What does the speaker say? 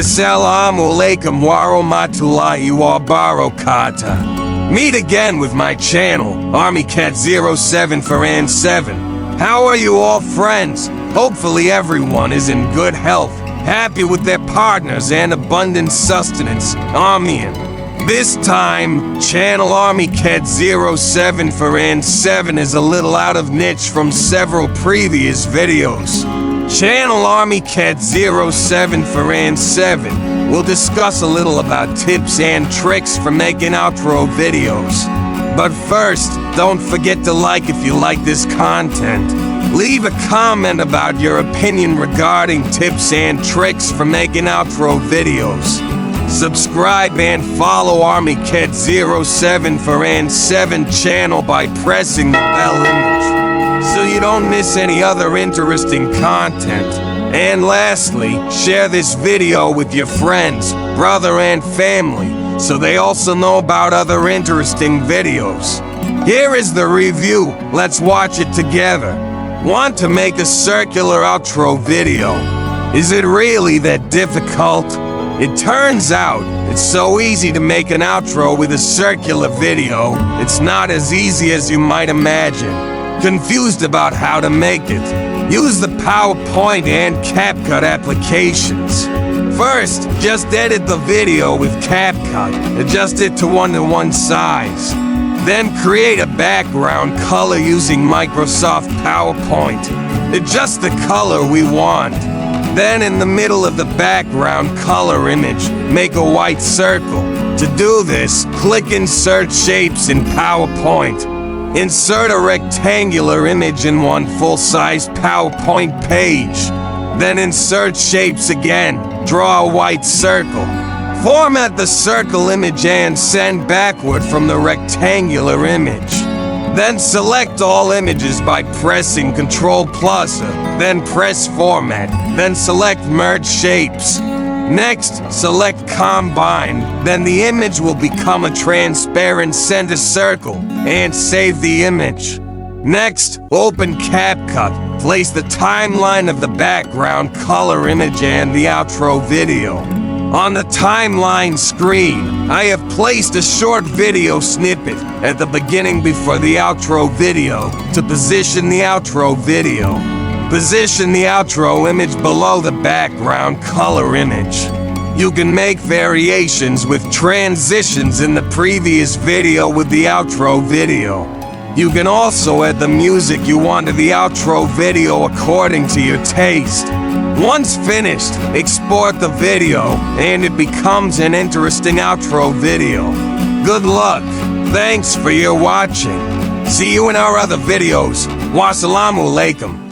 Assalamu alaikum warahmatullahi wabarakatuh. Meet again with my channel, ArmyCat07 for N7. How are you all, friends? Hopefully everyone is in good health, happy with their partners and abundant sustenance. Amen. This time, channel ArmyCat07 for N7 is a little out of niche from several previous videos. Channel ArmyCat07 for N7 will discuss a little about tips and tricks for making outro videos. But first, don't forget to like if you like this content. Leave a comment about your opinion regarding tips and tricks for making outro videos. Subscribe and follow ArmyCat07 for N7 channel by pressing the bell image, so you don't miss any other interesting content. And lastly, share this video with your friends, brother and family, so they also know about other interesting videos. Here is the review, let's watch it together. Want to make a circular outro video? Is it really that difficult? It turns out, it's so easy to make an outro with a circular video, it's not as easy as you might imagine. Confused about how to make it? Use the PowerPoint and Capcut applications. First, just edit the video with Capcut, adjust it to 1:1 size. Then create a background color using Microsoft PowerPoint. Adjust the color we want. Then in the middle of the background color image, make a white circle. To do this, click Insert Shapes in PowerPoint. Insert a rectangular image in one full-size PowerPoint page. Then insert shapes again. Draw a white circle. Format the circle image and send backward from the rectangular image. Then select all images by pressing Ctrl+, then press Format, then select Merge Shapes. Next, select Combine, then the image will become a transparent center circle, and save the image. Next, open Capcut, place the timeline of the background color image and the outro video. On the timeline screen, I have placed a short video snippet at the beginning before the outro video to position the outro video. Position the outro image below the background color image. You can make variations with transitions in the previous video with the outro video. You can also add the music you want to the outro video according to your taste. Once finished, export the video and it becomes an interesting outro video. Good luck. Thanks for your watching. See you in our other videos. Wassalamu alaikum.